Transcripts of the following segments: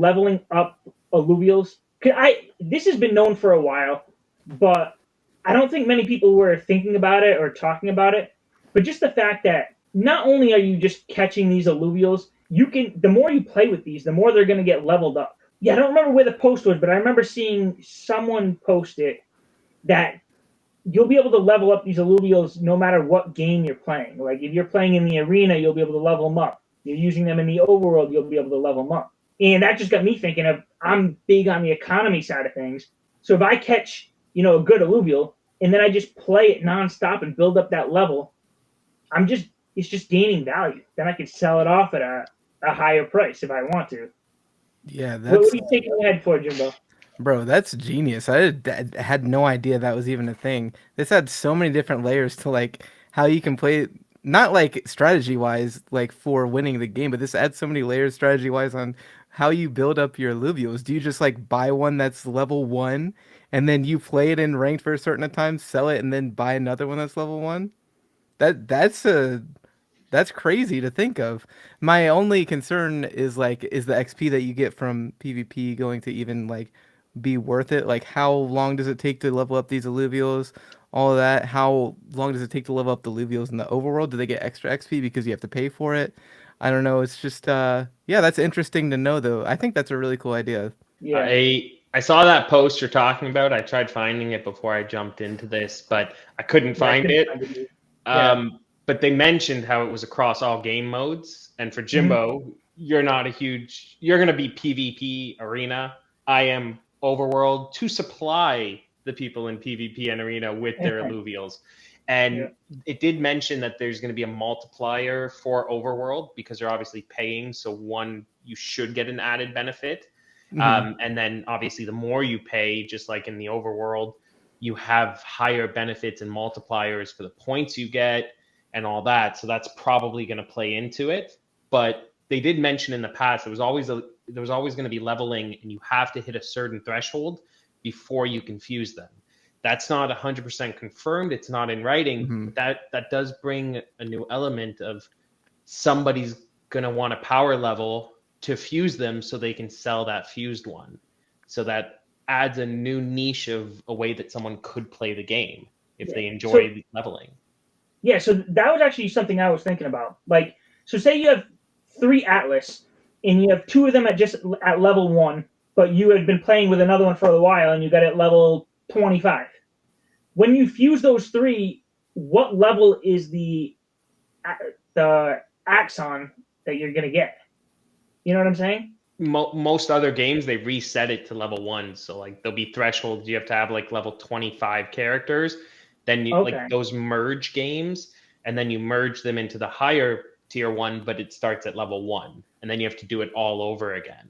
leveling up Illuvials. This has been known for a while, but I don't think many people were thinking about it or talking about it. But just the fact that not only are you just catching these Illuvials, the more you play with these, the more they're going to get leveled up. Yeah, I don't remember where the post was, but I remember seeing someone post it that you'll be able to level up these Illuvials no matter what game you're playing. Like if you're playing in the arena, you'll be able to level them up. You're using them in the overworld, you'll be able to level them up. And that just got me thinking of, I'm big on the economy side of things. So if I catch, a good Illuvial and then I just play it nonstop and build up that level, it's just gaining value. Then I can sell it off at a higher price if I want to. Yeah, what are you taking ahead for, Jimbo? Bro, that's genius. I had no idea that was even a thing. This had so many different layers to like how you can play, not like strategy wise, like for winning the game, but this adds so many layers strategy wise on how you build up your alluvials. Do you just like buy one that's level 1 and then you play it in ranked for a certain time, sell it, and then buy another one that's level 1? That's crazy to think of. My only concern is the XP that you get from PvP going to even like be worth it? Like how long does it take to level up these alluvials? All of that. How long does it take to level up the alluvials in the overworld? Do they get extra XP because you have to pay for it? I don't know. It's just yeah, that's interesting to know though. I think that's a really cool idea. Yeah. I saw that post you're talking about. I tried finding it before I jumped into this, but I couldn't find it. But they mentioned how it was across all game modes. And for Jimbo, you're going to be PvP arena. I am overworld to supply the people in PvP and arena with their alluvials. And it did mention that there's going to be a multiplier for overworld because they're obviously paying. So you should get an added benefit. And then obviously the more you pay, just like in the overworld, you have higher benefits and multipliers for the points you get and all that. So that's probably going to play into it. But they did mention in the past there was always going to be leveling, and you have to hit a certain threshold before you can fuse them. That's not 100% confirmed. It's not in writing. But that does bring a new element of somebody's going to want a power level to fuse them so they can sell that fused one. So that adds a new niche of a way that someone could play the game if they enjoy leveling. Yeah, so that was actually something I was thinking about. Like, so say you have 3 Atlas, and you have 2 of them at level 1, but you had been playing with another one for a while, and you got it at level 25. When you fuse those 3, what level is the Axon that you're going to get? You know what I'm saying? Most other games, they reset it to level 1. So, like, there'll be thresholds. You have to have, like, level 25 characters. Then you like those merge games, and then you merge them into the higher tier 1, but it starts at level 1, and then you have to do it all over again.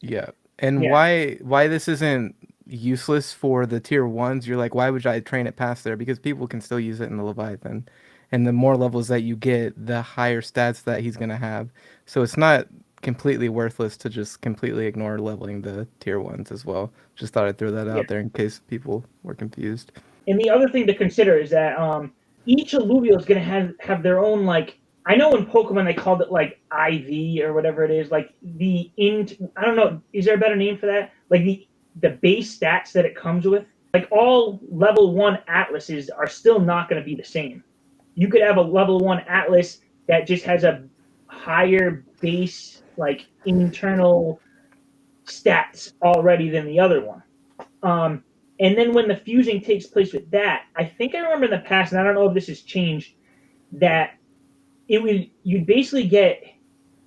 Yeah. And why this isn't useless for the tier 1s? You're like, why would I train it past there? Because people can still use it in the Leviathan. And the more levels that you get, the higher stats that he's going to have. So it's not completely worthless to just completely ignore leveling the tier 1s as well. Just thought I'd throw that out there in case people were confused. And the other thing to consider is that each alluvial is going to have their own, like, I know in Pokemon they called it like IV or whatever it is, like I don't know, is there a better name for that? Like the base stats that it comes with. Like all level 1 Atlases are still not going to be the same. You could have a level 1 Atlas that just has a higher base, like internal stats already than the other one. And then when the fusing takes place with that, I think I remember in the past, and I don't know if this has changed, that it would get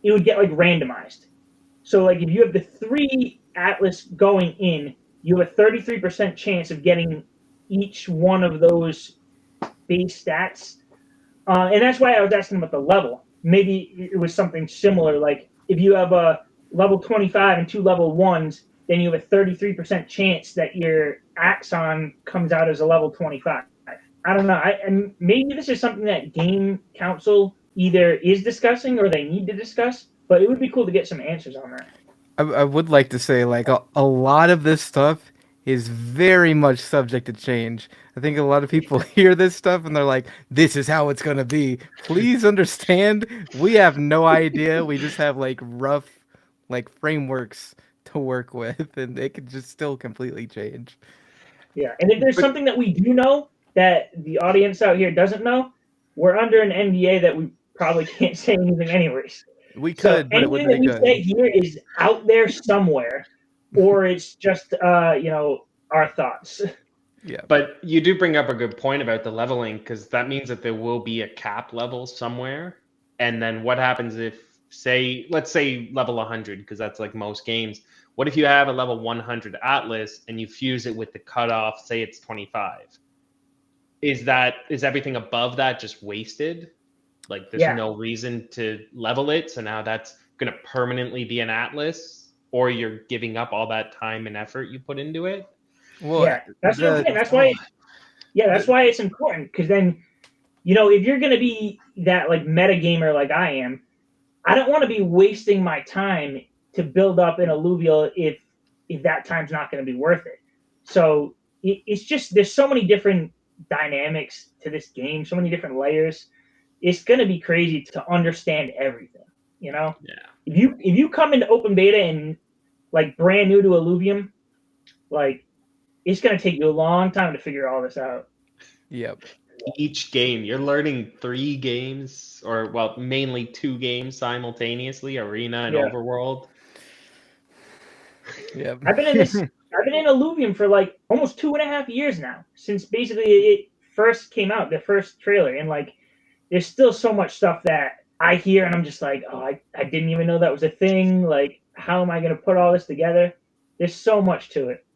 like randomized. So like if you have the 3 Atlas going in, you have a 33% chance of getting each one of those base stats. And that's why I was asking about the level. Maybe it was something similar, like if you have a level 25 and 2 level 1s, then you have a 33% chance that your Axon comes out as a level 25. I don't know. And maybe this is something that Game Council either is discussing or they need to discuss, but it would be cool to get some answers on that. I would like to say, like, a lot of this stuff is very much subject to change. I think a lot of people hear this stuff and they're like, this is how it's going to be. Please understand, we have no idea. We just have, like, rough, like, frameworks to work with, and it could just still completely change. Yeah, and if there's something that we do know that the audience out here doesn't know, we're under an NDA that we probably can't say anything anyways. We So could, but it anything wouldn't that be we say good. here is out there somewhere, or it's just our thoughts. Yeah. But you do bring up a good point about the leveling, because that means that there will be a cap level somewhere. And then what happens if, let's say level 100, because that's like most games. What if you have a level 100 Atlas and you fuse it with the cutoff, say it's 25? Is everything above that just wasted? Like there's Yeah. no reason to level it, so now that's going to permanently be an Atlas, or you're giving up all that time and effort you put into it? Well, Yeah, that's what I'm saying. That's why. That's why it's important, because then, if you're going to be that like meta gamer like I am, I don't want to be wasting my time to build up an alluvial if that time's not going to be worth it. So it's just there's so many different dynamics to this game, so many different layers. It's going to be crazy to understand everything. Yeah. If you come into open beta and like brand new to Illuvium, like it's going to take you a long time to figure all this out. Yep. Each game, you're learning 3 games, or well, mainly 2 games simultaneously, Arena and Overworld. Yep. I've been in Illuvium for like almost 2.5 years now, since basically it first came out, the first trailer, and like there's still so much stuff that I hear and I'm just like, oh, I didn't even know that was a thing. Like, how am I going to put all this together? There's so much to it.